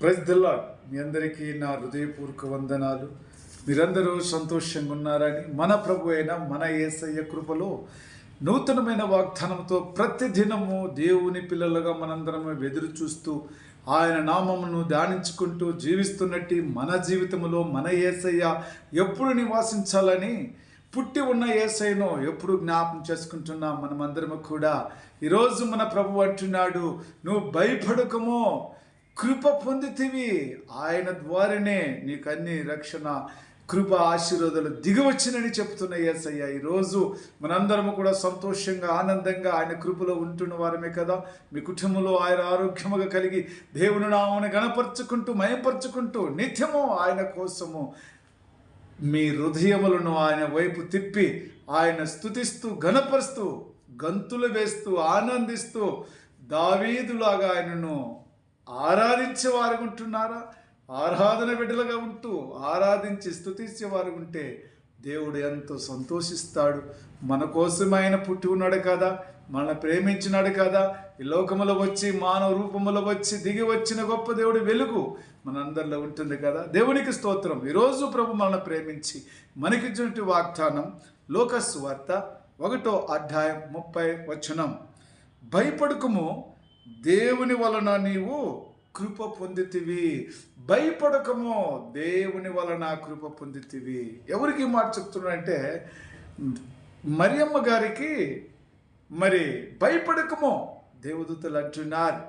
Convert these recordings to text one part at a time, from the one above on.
Praise the lord. మీ అందరికీ నా హృదయపూర్వక వందనాలు. మీరందరూ సంతోషంగా ఉన్నారని మన ప్రభు అయిన మన యేసయ్య కృపలో నూతనమైన వాగ్దానంతో ప్రతిదినము దేవుని పిల్లలుగా మనందరం ఎదురు చూస్తూ ఆయన నామమును ధ్యానించుకుంటూ జీవిస్తున్నట్టు మన జీవితంలో మన యేసయ్య ఎప్పుడు నివాసించాలని పుట్టి ఉన్న యేసయ్యను ఎప్పుడు జ్ఞాపం చేసుకుంటున్నాం మనమందరము కూడా. ఈరోజు మన ప్రభు అంటున్నాడు, నువ్వు భయపడకమో, కృప పొందితివి. ఆయన ద్వారానే నీకు అన్ని రక్షణ, కృప, ఆశీర్వాదాలు దిగివచ్చినని చెప్తున్న యేసయ్య. ఈరోజు మనందరము కూడా సంతోషంగా ఆనందంగా ఆయన కృపలో ఉంటున్న వారమే కదా. మీ కుటుంబంలో ఆయన ఆరోగ్యముగా కలిగి దేవుని నామమును గణపరుచుకుంటూ మయపరుచుకుంటూ నిత్యము ఆయన కోసము మీ హృదయములను ఆయన వైపు తిప్పి ఆయన స్తుతిస్తూ గణపరుస్తూ గంతులు వేస్తూ ఆనందిస్తూ దావీదులాగా ఆయనను ఆరాధించే వారు ఉంటున్నారా? ఆరాధన బిడ్డలుగా ఉంటూ ఆరాధించి స్తుతించే వారు ఉంటే దేవుడు ఎంతో సంతోషిస్తాడు. మన కోసం ఆయన పుట్టి ఉన్నాడు కదా, మనల్ని ప్రేమించినాడు కదా, ఈ లోకములో వచ్చి మానవ రూపములో వచ్చి దిగి వచ్చిన గొప్ప దేవుడి వెలుగు మనందరిలో ఉంటుంది కదా. దేవునికి స్తోత్రం. ఈరోజు ప్రభు మనల్ని ప్రేమించి మనకిచ్చినటువంటి వాగ్దానం లూకా సువార్త 1:30 భయపడకుము, దేవుని వలన నీవు కృప పొందితివి. భయపడకము, దేవుని వలన కృప పొందితివి. ఎవరికి మాట చెప్తున్నాడంటే మరియమ్మ గారికి మరి భయపడకము దేవదూతలు అంటున్నారు,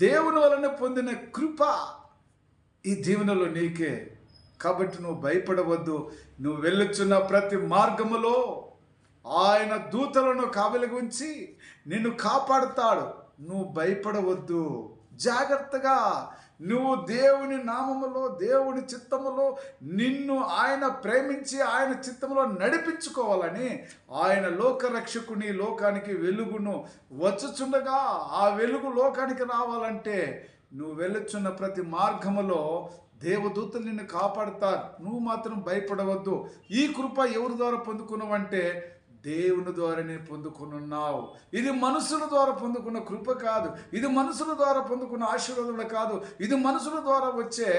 దేవుని వలన పొందిన కృప ఈ దీవెనలో నీకే. కాబట్టి నువ్వు భయపడవద్దు. నువ్వు వెళ్ళొచ్చున్న ప్రతి మార్గములో ఆయన దూతలను కావలిగా ఉంచి నిన్ను కాపాడుతాడు. నువ్వు భయపడవద్దు. జాగ్రత్తగా నువ్వు దేవుని నామములో, దేవుని చిత్తములో నిన్ను ఆయన ప్రేమించి ఆయన చిత్తములో నడిపించుకోవాలని ఆయన లోకరక్షకుని, లోకానికి వెలుగును వచ్చుచుండగా ఆ వెలుగు లోకానికి రావాలంటే నువ్వు వెళ్ళుచున్న ప్రతి మార్గములో దేవదూతలు నిన్ను కాపాడుతారు. నువ్వు మాత్రం భయపడవద్దు. ఈ కృప ఎవరి ద్వారా పొందుకున్నావంటే దేవుని ద్వారానే పొందుకున్నావు. ఇది మనుషుల ద్వారా పొందుకున్న కృప కాదు. ఇది మనుషుల ద్వారా పొందుకున్న ఆశీర్వాదాలు కాదు. ఇది మనుషుల ద్వారా వచ్చే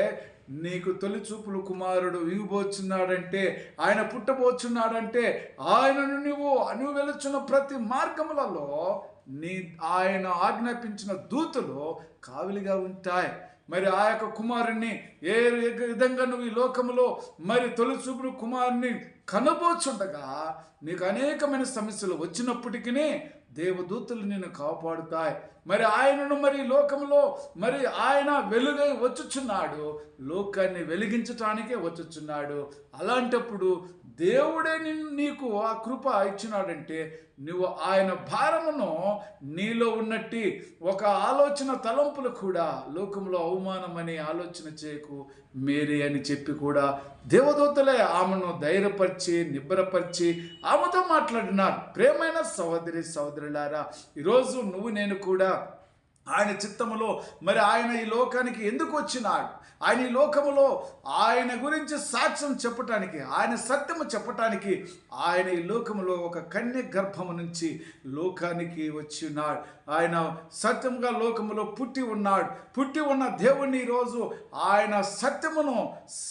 నీకు తొలి చూపులు కుమారుడు ఇవ్వబోచున్నాడంటే, ఆయన పుట్టబోచున్నాడంటే ఆయనను నువ్వు వెళుచున్న ప్రతి మార్గములలో ఆయన ఆజ్ఞాపించిన దూతలు కావలిగా ఉంటాయి. మరి ఆ యొక్క కుమారుణ్ణి ఏ విధంగా నువ్వు ఈ లోకములో మరి తొలి చూపుడు కుమారుని కనబోచుండగా నీకు అనేకమైన సమస్యలు వచ్చినప్పటికీ దేవదూతలు నిన్ను కాపాడుతాయి. మరి ఆయనను మరి లోకంలో మరి ఆయన వెలుగై వచ్చుచున్నాడు, లోకాన్ని వెలిగించటానికే వచ్చుచున్నాడు. అలాంటప్పుడు దేవుడే నీకు ఆ కృప ఇచ్చినాడంటే నువ్వు ఆయన భారమును నీలో ఉన్నట్టి ఒక ఆలోచన తలంపులు కూడా లోకంలో అవమానమని ఆలోచన చేయకు మేరీ అని చెప్పి కూడా దేవదూతలే ఆమెను ధైర్యపరిచి నిబ్బరపరిచి ఆమెతో మాట్లాడినారు. ప్రేమైన సహోదరి సహోదరులారా, ఈరోజు నువ్వు నేను కూడా ఆయన చిత్తములో మరి ఆయన ఈ లోకానికి ఎందుకు వచ్చినాడు, ఆయన ఈ లోకములో ఆయన గురించి సాక్ష్యం చెప్పటానికి, ఆయన సత్యము చెప్పటానికి ఆయన ఈ లోకములో ఒక కన్య గర్భము నుంచి లోకానికి వచ్చినాడు. ఆయన సత్యముగా లోకములో పుట్టి ఉన్నాడు. పుట్టి ఉన్న దేవుణ్ణి ఈరోజు ఆయన సత్యమును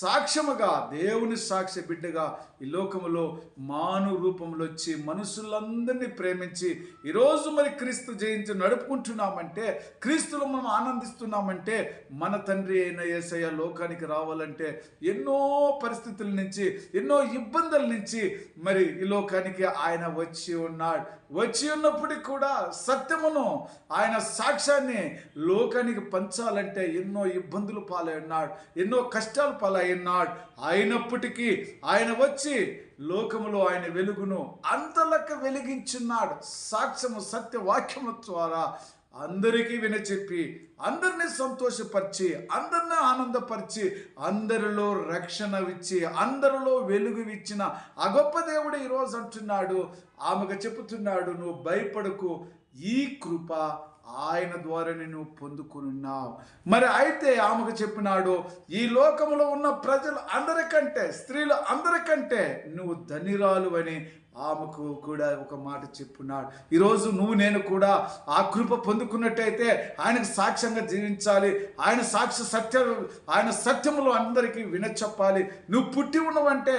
సాక్ష్యముగా దేవుని సాక్ష్య బిడ్డగా ఈ లోకములో మాను రూపంలో వచ్చి మనుషులందరినీ ప్రేమించి ఈరోజు మరి క్రీస్తు జయించి నడుపుకుంటున్నామంటే, క్రీస్తులో మనం ఆనందిస్తున్నామంటే మన తండ్రి అయిన యేసయ్య లోకానికి రావాలంటే ఎన్నో పరిస్థితుల నుంచి, ఎన్నో ఇబ్బందుల నుంచి మరి ఈ లోకానికి ఆయన వచ్చి ఉన్నాడు. వచ్చి ఉన్నప్పటికీ కూడా సత్యమును, ఆయన సాక్ష్యాన్ని లోకానికి పంచాలంటే ఎన్నో ఇబ్బందులు పాలై ఉన్నాడు, ఎన్నో కష్టాలు పాలై ఉన్నాడు. అయినప్పటికీ ఆయన వచ్చి లోకములో ఆయన వెలుగును అంతలక్క వెలిగించున్నాడు. సాక్ష్యము సత్యవాక్యము ద్వారా అందరికీ వినచెప్పి అందరినీ సంతోషపరిచి అందరినీ ఆనందపరిచి అందరిలో రక్షణ ఇచ్చి అందరిలో వెలుగు ఇచ్చిన ఆ గొప్ప దేవుడు ఈరోజు అంటున్నాడు, ఆమెకు చెబుతున్నాడు, నువ్వు భయపడకు, ఈ కృప ఆయన ద్వారానే నువ్వు పొందుకున్నావు. మరి అయితే ఆమెకు చెప్పినాడు, ఈ లోకంలో ఉన్న ప్రజలు అందరికంటే, స్త్రీలు అందరికంటే నువ్వు ధన్యురాలు అని ఆమెకు కూడా ఒక మాట చెప్పున్నాడు. ఈరోజు నువ్వు నేను కూడా ఆ కృప పొందుకున్నట్టయితే ఆయనకు సాక్ష్యంగా జీవించాలి. ఆయన సత్యములో అందరికీ వినచెప్పాలి. నువ్వు పుట్టి ఉన్నవంటే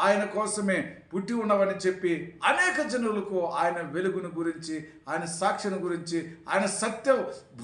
ఆయన కోసమే పుట్టి ఉన్నవని చెప్పి అనేక జనులకు ఆయన వెలుగును గురించి, ఆయన సాక్ష్యం గురించి, ఆయన సత్య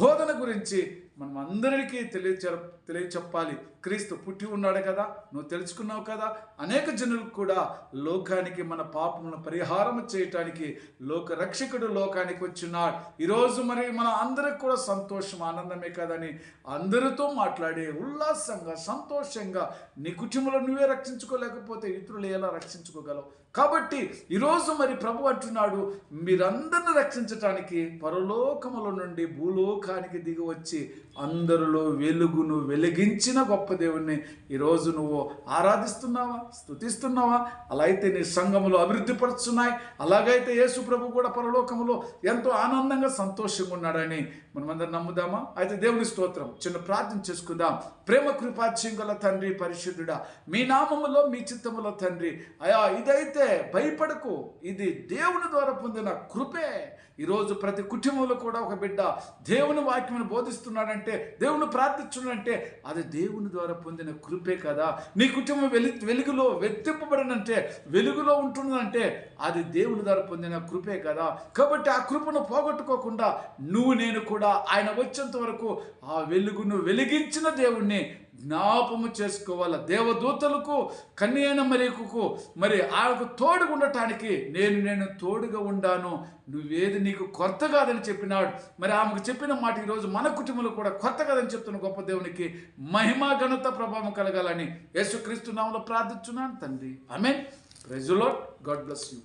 బోధన గురించి మనం అందరికీ తెలియచెప్పాలి. క్రీస్తు పుట్టి ఉన్నాడు కదా, నువ్వు తెలుసుకున్నావు కదా. అనేక జనులకు కూడా లోకానికి మన పాపములను పరిహారం చేయటానికి లోక రక్షకుడు లోకానికి వచ్చినాడు. ఈరోజు మరి మన అందరికి కూడా సంతోషం, ఆనందమే కదని అందరితో మాట్లాడి ఉల్లాసంగా, సంతోషంగా నీ కుటుంబంలో నువ్వే రక్షించుకోలేకపోతే ఇతరులు ఎలా రక్షించుకోగలవు? కాబట్టి ఈరోజు మరి ప్రభు అంటున్నాడు, మీరందరిని రక్షించటానికి పరలోకముల నుండి భూలోకానికి దిగి వచ్చి అందరిలో వెలుగును వెలిగించిన గొప్ప దేవుణ్ణి ఈరోజు నువ్వు ఆరాధిస్తున్నావా, స్తుతిస్తున్నావా? అలా అయితే నీ సంఘములో అభివృద్ధి పరుచున్నాయి. అలాగైతే యేసు ప్రభు కూడా పరలోకములో ఎంతో ఆనందంగా, సంతోషంగా ఉన్నాడని మనమందరం నమ్ముదామా? అయితే దేవుని స్తోత్రం. చిన్న ప్రార్థన చేసుకుందాం. ప్రేమ కృపాధ్యం గల తండ్రి, పరిశుద్ధుడా, మీ నామములో మీ చిత్తములో తండ్రి, అయా ఇదైతే భయపడకు, ఇది దేవుని ద్వారా పొందిన కృపే. ఈరోజు ప్రతి కుటుంబంలో కూడా ఒక బిడ్డ దేవుని వాక్యమును బోధిస్తున్నాడంటే, దేవుని ప్రార్థిస్తున్నాడంటే అది దేవుని ద్వారా పొందిన కృపే కదా. నీ కుటుంబం వెలుగులో వెత్తింపబడినంటే, వెలుగులో ఉంటుందంటే అది దేవుని ద్వారా పొందిన కృపే కదా. కాబట్టి ఆ కృపను పోగొట్టుకోకుండా నువ్వు నేను కూడా ఆయన వచ్చేంత వరకు ఆ వెలుగును వెలిగించిన దేవుణ్ణి జ్ఞాపము చేసుకోవాలి. దేవదూతలకు, కన్యైన మరియకు మరి ఆయనకు తోడుగా ఉండటానికి నేను తోడుగా ఉండాను, నువ్వేది నీకు కొత్త కాదని చెప్పినాడు. మరి ఆమెకు చెప్పిన మాట ఈరోజు మన కుటుంబంలో కూడా కొత్త కాదని చెప్తున్న గొప్ప దేవునికి మహిమ, ఘనత, ప్రభావం కలగాలని యేసుక్రీస్తు నామములో ప్రార్థిస్తున్నాను తండ్రి. Amen. Praise the Lord. God bless you.